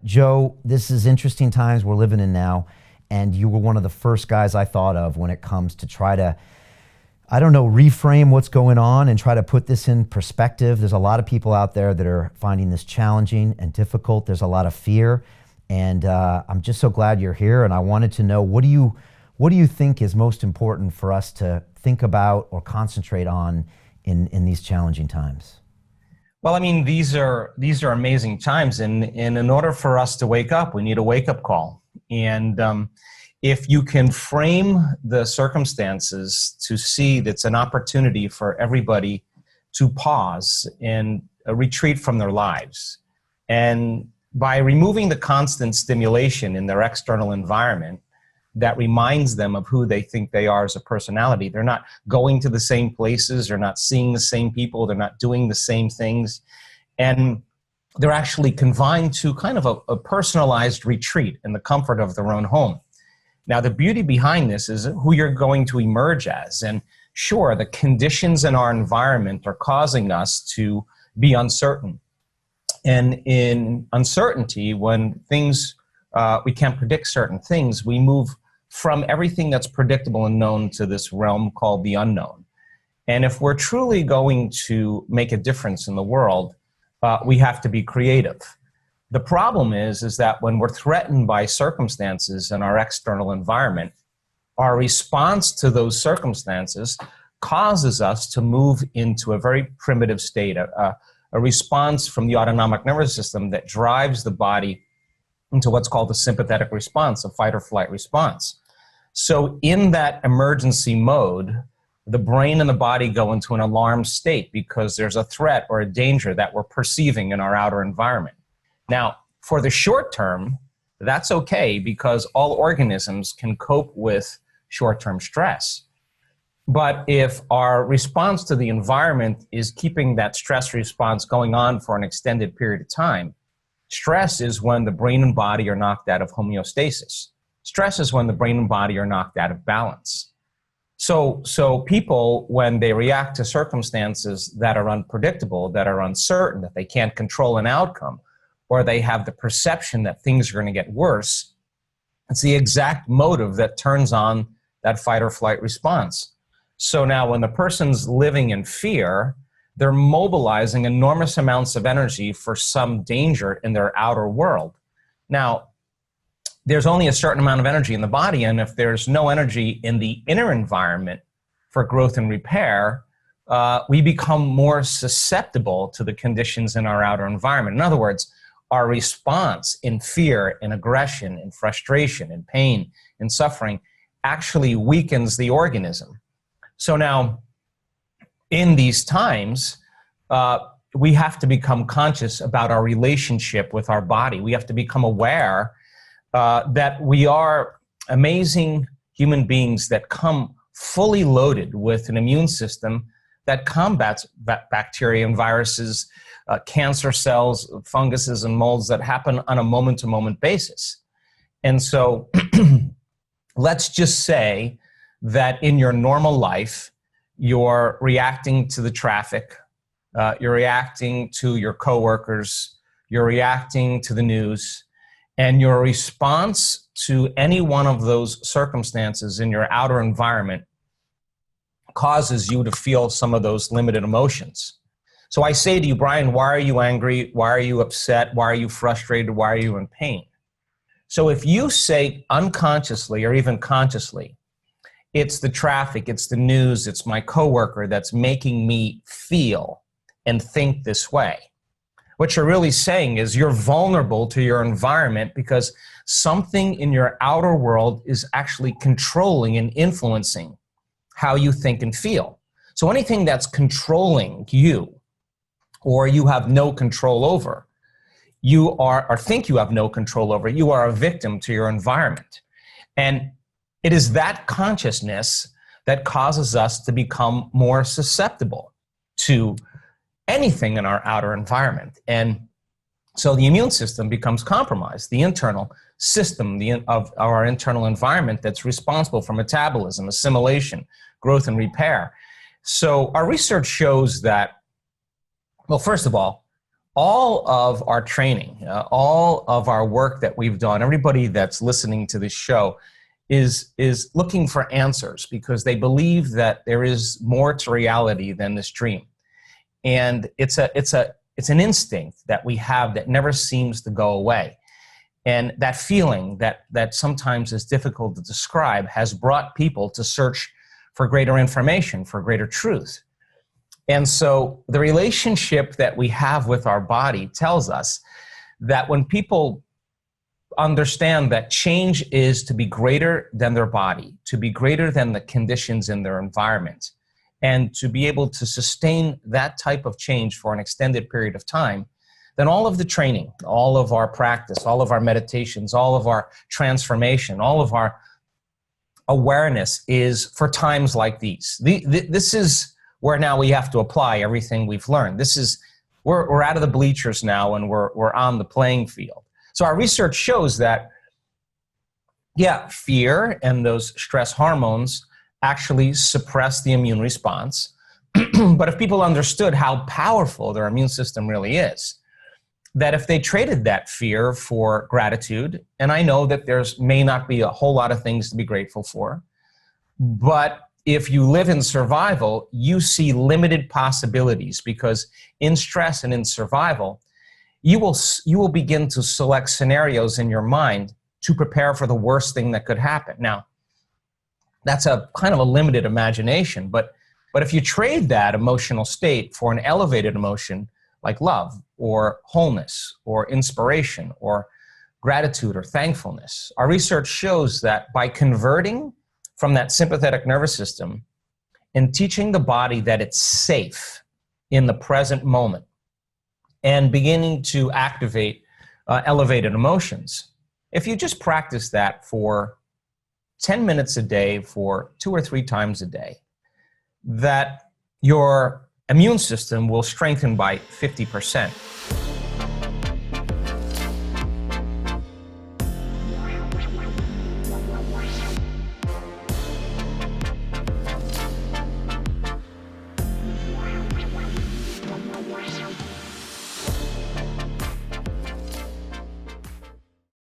Joe, this is interesting times we're living in now, and you were one of the first guys I thought of when it comes to try to, I don't know, reframe what's going on and try to put this in perspective. There's a lot of people out there that are finding this challenging and difficult. There's a lot of fear, and I'm just so glad you're here. And I wanted to know, what do you think is most important for us to think about or concentrate on in these challenging times? Well, I mean, these are amazing times, and in order for us to wake up, we need a wake-up call. And if you can frame the circumstances to see that's an opportunity for everybody to pause and retreat from their lives, and by removing the constant stimulation in their external environment that reminds them of who they think they are as a personality. They're not going to the same places, they're not seeing the same people, they're not doing the same things, and they're actually confined to kind of a personalized retreat in the comfort of their own home. Now, the beauty behind this is who you're going to emerge as, and sure, the conditions in our environment are causing us to be uncertain. And in uncertainty, when things, we can't predict certain things, we move from everything that's predictable and known to this realm called the unknown. And if we're truly going to make a difference in the world, we have to be creative. The problem is that when we're threatened by circumstances in our external environment, our response to those circumstances causes us to move into a very primitive state, a response from the autonomic nervous system that drives the body into what's called the sympathetic response, a fight or flight response. So in that emergency mode, the brain and the body go into an alarm state because there's a threat or a danger that we're perceiving in our outer environment. Now, for the short term, that's okay because all organisms can cope with short-term stress. But if our response to the environment is keeping that stress response going on for an extended period of time, stress is when the brain and body are knocked out of homeostasis. Stress is when the brain and body are knocked out of balance. So people, when they react to circumstances that are unpredictable, that are uncertain, that they can't control an outcome, or they have the perception that things are going to get worse, it's the exact motive that turns on that fight or flight response. So now when the person's living in fear, they're mobilizing enormous amounts of energy for some danger in their outer world. Now, there's only a certain amount of energy in the body, and if there's no energy in the inner environment for growth and repair, we become more susceptible to the conditions in our outer environment. In other words, our response in fear, in aggression, in frustration, in pain, in suffering actually weakens the organism. So now, in these times, we have to become conscious about our relationship with our body. We have to become aware that we are amazing human beings that come fully loaded with an immune system that combats bacteria and viruses, cancer cells, funguses, and molds that happen on a moment-to-moment basis. And so let's just say that in your normal life, you're reacting to the traffic, you're reacting to your coworkers, you're reacting to the news, and your response to any one of those circumstances in your outer environment causes you to feel some of those limited emotions. So I say to you, Brian, why are you angry? Why are you upset? Why are you frustrated? Why are you in pain? So if you say unconsciously or even consciously, it's the traffic, it's the news, it's my coworker that's making me feel and think this way, what you're really saying is you're vulnerable to your environment because something in your outer world is actually controlling and influencing how you think and feel. So anything that's controlling you or you have no control over, you are, or think you have no control over, you are a victim to your environment. And it is that consciousness that causes us to become more susceptible to anything in our outer environment. And so the immune system becomes compromised. The internal system of our internal environment that's responsible for metabolism, assimilation, growth, and repair. So our research shows that, well, first of all, all of our training, all of our work that we've done, everybody that's listening to this show is looking for answers because they believe that there is more to reality than this dream. And it's an instinct that we have that never seems to go away. And that feeling that sometimes is difficult to describe has brought people to search for greater information, for greater truth. And so the relationship that we have with our body tells us that when people understand that change is to be greater than their body, to be greater than the conditions in their environment, and to be able to sustain that type of change for an extended period of time, then all of the training, all of our practice, all of our meditations, all of our transformation, all of our awareness is for times like these. This is where now we have to apply everything we've learned. We're out of the bleachers now and we're on the playing field. So our research shows that, yeah, fear and those stress hormones actually suppress the immune response. But if people understood how powerful their immune system really is, that if they traded that fear for gratitude, and I know that there's may not be a whole lot of things to be grateful for, but if you live in survival, you see limited possibilities because in stress and in survival, you will begin to select scenarios in your mind to prepare for the worst thing that could happen. Now, that's a kind of a limited imagination, but if you trade that emotional state for an elevated emotion like love or wholeness or inspiration or gratitude or thankfulness, our research shows that by converting from that sympathetic nervous system and teaching the body that it's safe in the present moment and beginning to activate elevated emotions, if you just practice that for 10 minutes a day for 2 or 3 times a day, that your immune system will strengthen by 50%.